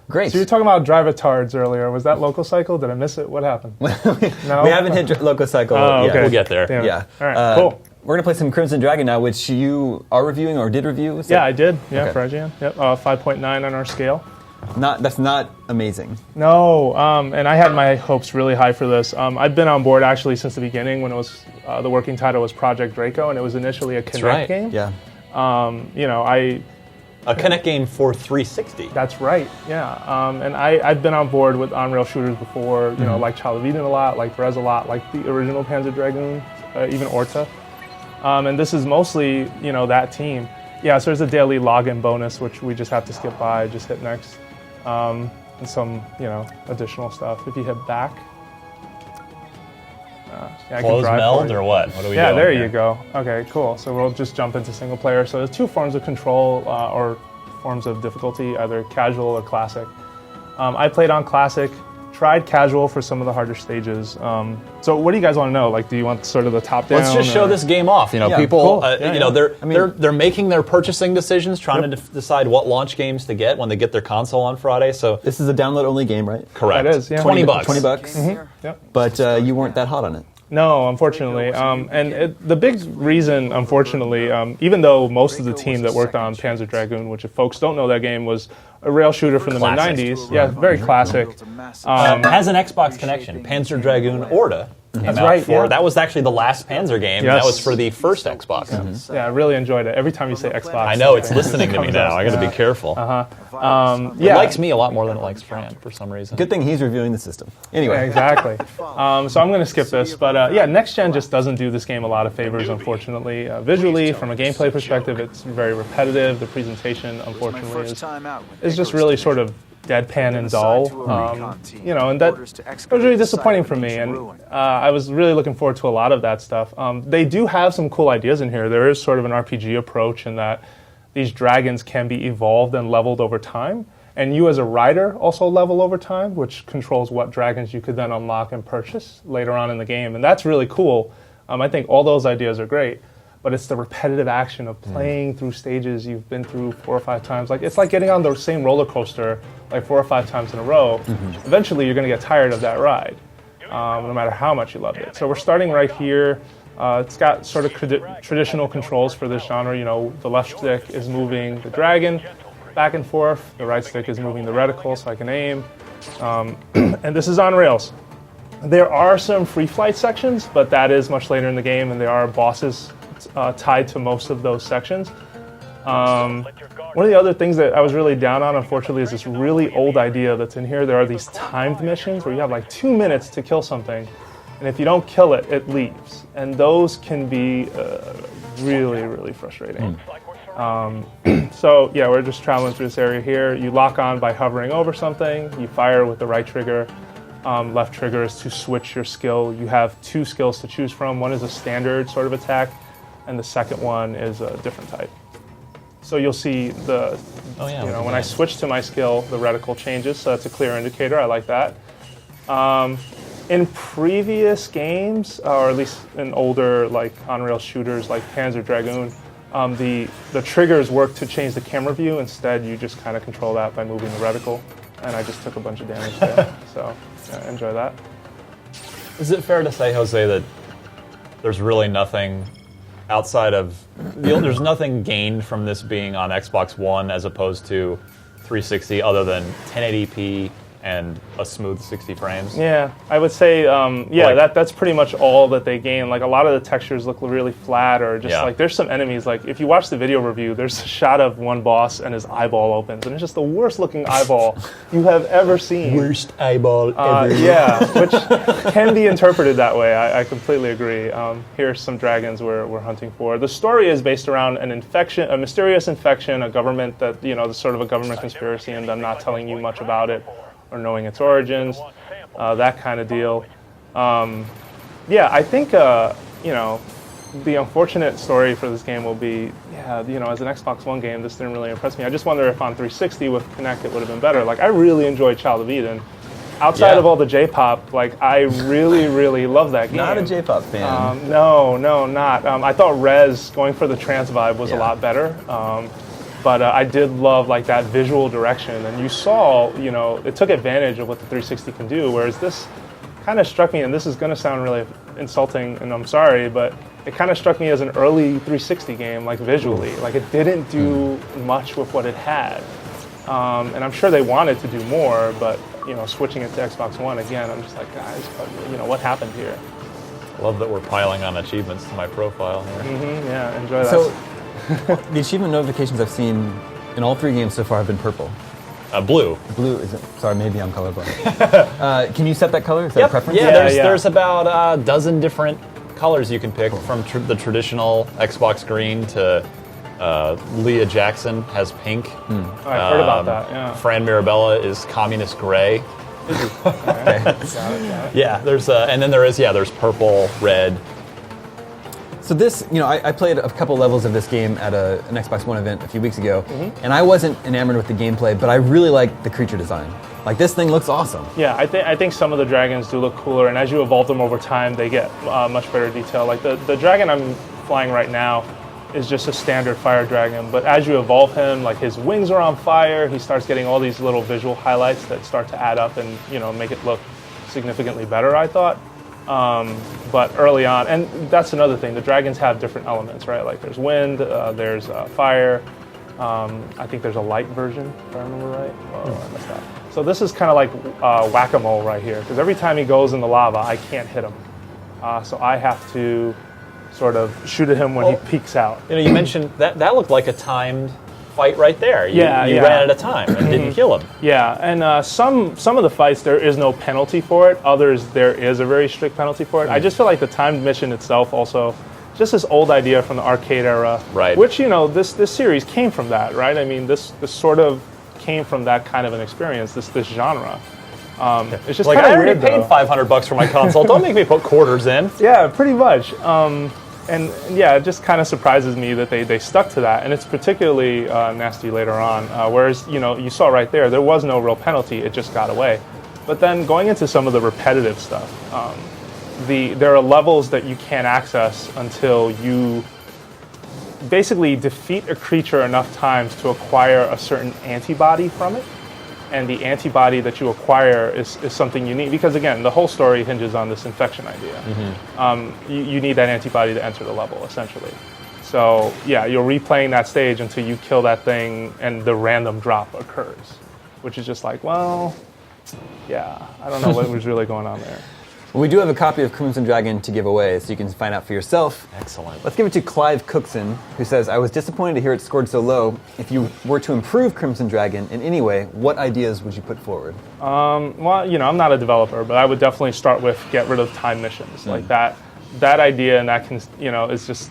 Great. So you were talking about Drive-A-Tards earlier. Was that local cycle? Did I miss it? What happened? No? We haven't hit local cycle Oh, yet. okay. We'll get there. Damn it. Yeah. All right, cool. We're going to play some Crimson Dragon now, which you are reviewing or did review? Yeah, I did. Yeah, Okay. for IGN. Yep, 5.9 on our scale. That's not amazing. No, and I had my hopes really high for this. I've been on board actually since the beginning when it was the working title was Project Draco, and it was initially a Kinect right. game. Yeah. A Kinect game for 360. That's right. Yeah, and I've been on board with on-rail shooters before. You know, like Child of Eden a lot, like Rez a lot, like the original Panzer Dragoon, even Orta. And this is mostly that team. Yeah, so there's a daily login bonus which we just have to skip by. Just hit next. And some, additional stuff. If you hit back, I Close can drive meld forward. or what? What are we doing? Yeah, there here? you go. Okay, cool. So we'll just jump into single player. So there's two forms of control or forms of difficulty, either casual or classic. I played on classic, tried casual for some of the harder stages. So what do you guys want to know? Like, do you want sort of the top down? Let's just show this game off. Yeah, People, cool. they're making their purchasing decisions, trying to decide what launch games to get when they get their console on Friday. So This is a download-only game, right? correct. That is, yeah. $20. $20. Yep. But you weren't that hot on it. No, unfortunately. The big reason, unfortunately, even though most of the team that worked on Panzer Dragoon, which if folks don't know that game, was a rail shooter from the Classic. mid-90s. Yeah, very classic. Has an Xbox connection. Panzer Dragoon Orta came That's out right, for. yeah. That was actually the last Panzer game. Yes. That was for the first Xbox. Yeah, I really enjoyed it. Every time you say Xbox. I know, it's listening to me now. I got to be careful. It Yeah. likes me a lot more than it likes Fran for some reason. Good thing he's reviewing the system. Anyway. Yeah, exactly. So I'm going to skip this, but next gen just doesn't do this game a lot of favors, unfortunately. Visually, from a gameplay perspective, it's very repetitive. The presentation, unfortunately, is just really sort of deadpan and dull. And that was really disappointing for me. And I was really looking forward to a lot of that stuff. They do have some cool ideas in here. There is sort of an RPG approach in that these dragons can be evolved and leveled over time. And you as a rider also level over time, which controls what dragons you could then unlock and purchase later on in the game. And that's really cool. I think all those ideas are great. But it's the repetitive action of playing through stages you've been through 4 or 5 times. Like, it's like getting on the same roller coaster like 4 or 5 times in a row. Eventually, you're going to get tired of that ride, no matter how much you loved it. So we're starting right here. It's got sort of traditional controls for this genre. The left stick is moving the dragon back and forth. The right stick is moving the reticle so I can aim. And this is on rails. There are some free flight sections, but that is much later in the game, and there are bosses tied to most of those sections. One of the other things that I was really down on, unfortunately, is this really old idea that's in here. There are these timed missions where you have like 2 minutes to kill something, and if you don't kill it, it leaves. And those can be really, really frustrating. So yeah, we're just traveling through this area here. You lock on by hovering over something. You fire with the right trigger. Left trigger is to switch your skill. You have 2 skills to choose from. One is a standard sort of attack, and the second one is a different type. So you'll see when I switch to my skill, the reticle changes, so that's a clear indicator. I like that. In previous games, or at least in older like on-rail shooters like Panzer Dragoon, the triggers work to change the camera view. Instead, you just kind of control that by moving the reticle, and I just took a bunch of damage there. So enjoy that. Is it fair to say, Jose, that there's really nothing outside of there's nothing gained from this being on Xbox One as opposed to 360 other than 1080p and a smooth 60 frames? Yeah, I would say, that's pretty much all that they gain. Like, a lot of the textures look really flat, or just like, there's some enemies, like, if you watch the video review, there's a shot of one boss and his eyeball opens, and it's just the worst looking eyeball you have ever seen. Worst eyeball ever. Yeah, which can be interpreted that way. I completely agree. Here's some dragons we're hunting for. The story is based around an infection, a mysterious infection, a government that, there's sort of a government conspiracy, and them not telling you much about it or knowing its origins, that kind of deal. I think, the unfortunate story for this game will be, as an Xbox One game, this didn't really impress me. I just wonder if on 360 with Kinect it would have been better. Like, I really enjoyed Child of Eden. Outside of all the J-pop, like, I really, really love that game. Not a J-pop fan. No, not. I thought Rez, going for the trance vibe, was a lot better. But I did love like that visual direction, and you saw, it took advantage of what the 360 can do, whereas this kind of struck me, and this is going to sound really insulting, and I'm sorry, but it kind of struck me as an early 360 game, like visually. Like it didn't do much with what it had. And I'm sure they wanted to do more, but switching it to Xbox One again, I'm just like, guys, what happened here? Love that we're piling on achievements to my profile here. Yeah, enjoy that. So, the achievement notifications I've seen in all 3 games so far have been purple. Blue. Blue isn't. Sorry, maybe I'm colorblind. Can you set that color? Is that a preference? Yeah, there's about a dozen different colors you can pick, from the traditional Xbox green to Leah Jackson has pink. I've heard about that. Yeah. Fran Mirabella is communist gray. Okay. Got it. Yeah, and then there's purple, red. So this, I played a couple levels of this game at an Xbox One event a few weeks ago, and I wasn't enamored with the gameplay, but I really liked the creature design. Like, this thing looks awesome. Yeah, I think some of the dragons do look cooler, and as you evolve them over time, they get much better detail. Like, the dragon I'm flying right now is just a standard fire dragon, but as you evolve him, like, his wings are on fire, he starts getting all these little visual highlights that start to add up and, make it look significantly better, I thought. But early on, and that's another thing, the dragons have different elements, right? Like there's wind, there's fire, I think there's a light version, if I remember right. Oh, I messed up. So this is kind of like whack-a-mole right here, because every time he goes in the lava, I can't hit him. So I have to sort of shoot at him when he peeks out. You mentioned that looked like a timed fight right there. You ran out of time and didn't kill him. Yeah, and some of the fights there is no penalty for it. Others there is a very strict penalty for it. I just feel like the timed mission itself also, just this old idea from the arcade era, right? Which this series came from that, right? I mean, this sort of came from that kind of an experience. This genre. It's just like, kind of I weird. already paid $500 for my console. Don't make me put quarters in. Yeah, pretty much. And yeah, it just kind of surprises me that they stuck to that, and it's particularly nasty later on. Whereas you saw right there was no real penalty; it just got away. But then going into some of the repetitive stuff, there are levels that you can't access until you basically defeat a creature enough times to acquire a certain antibody from it. And the antibody that you acquire is something you need, because again, the whole story hinges on this infection idea. You need that antibody to enter the level, essentially. So yeah, you're replaying that stage until you kill that thing and the random drop occurs, which is just like, well, yeah, I don't know what was really going on there. Well, we do have a copy of Crimson Dragon to give away, so you can find out for yourself. Excellent. Let's give it to Clive Cookson, who says, I was disappointed to hear it scored so low. If you were to improve Crimson Dragon in any way, what ideas would you put forward? Well, I'm not a developer, but I would definitely start with get rid of time missions. Like that idea, and that can, is just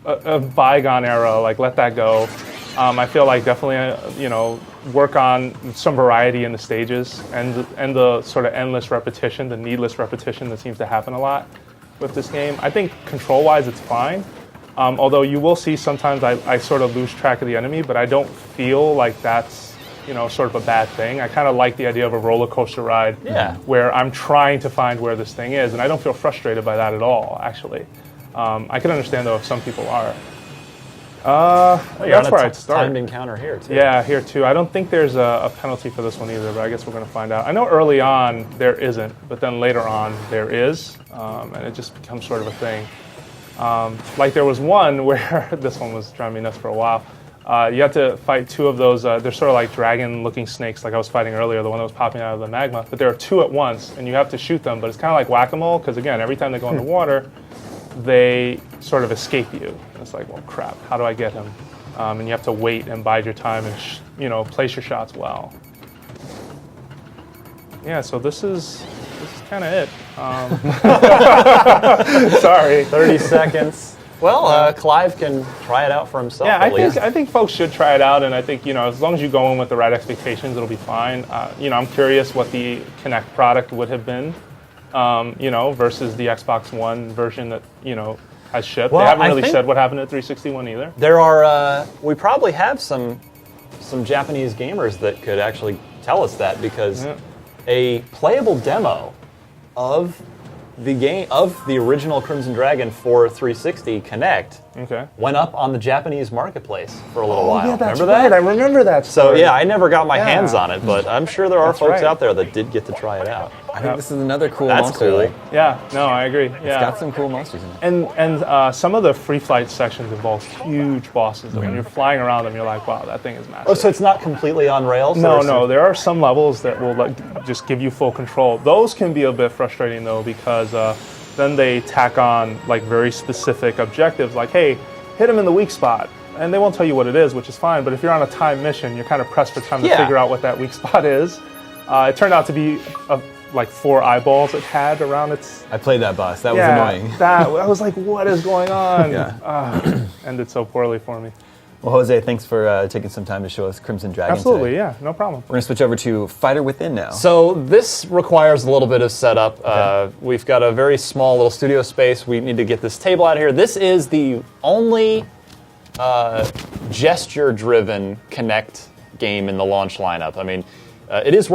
a bygone era. Like, let that go. I feel like definitely, work on some variety in the stages and the sort of endless repetition, the needless repetition that seems to happen a lot with this game. I think control-wise, it's fine. Although you will see sometimes I sort of lose track of the enemy, but I don't feel like that's, sort of a bad thing. I kind of like the idea of a roller coaster ride where I'm trying to find where this thing is, and I don't feel frustrated by that at all, actually. I can understand, though, if some people are. That's where I'd start. Timed encounter here too. Yeah, here too. I don't think there's a penalty for this one either, but I guess we're going to find out. I know early on there isn't, but then later on there is, and it just becomes sort of a thing. Like there was one where this one was driving me nuts for a while. You have to fight two of those. They're sort of like dragon-looking snakes, like I was fighting earlier, the one that was popping out of the magma. But there are two at once, and you have to shoot them. But it's kind of like whack-a-mole, because again, every time they go in the water, they sort of escape you. And it's like, well, crap, how do I get him? And you have to wait and bide your time and place your shots well. Yeah, so this is kind of it. Sorry. 30 seconds. Well, Clive can try it out for himself. Yeah, I think folks should try it out, and I think as long as you go in with the right expectations, it'll be fine. I'm curious what the Kinect product would have been, versus the Xbox One version that has shipped. Well, they haven't really said what happened at 361 either. There are we probably have some Japanese gamers that could actually tell us that, because a playable demo of the game of the original Crimson Dragon for 360 Kinect Okay. went up on the Japanese marketplace for a little while. Yeah, that's Remember right. that? I remember that So story. yeah, I never got my Yeah. hands on it, but I'm sure there are That's folks right. out there that did get to try it out. I think this is another cool That's monster. cool. Like, Yeah, no, I agree. it's Yeah. got some cool monsters in it. And some of the free flight sections involve huge bosses. And when you're flying around them, you're like, wow, that thing is massive. Oh, so it's not completely on rails? No, there are some levels that will just give you full control. Those can be a bit frustrating though, because then they tack on like very specific objectives, like, hey, hit him in the weak spot. And they won't tell you what it is, which is fine. But if you're on a time mission, you're kind of pressed for time to figure out what that weak spot is. It turned out to be like 4 eyeballs it had around its. I played that boss. That was annoying. I was like, what is going on? Yeah. Ended so poorly for me. Well, Jose, thanks for taking some time to show us Crimson Dragon Absolutely, today. yeah, no problem. We're going to switch over to Fighter Within now. So this requires a little bit of setup. We've got a very small little studio space. We need to get this table out of here. This is the only gesture-driven Kinect game in the launch lineup. I mean, it is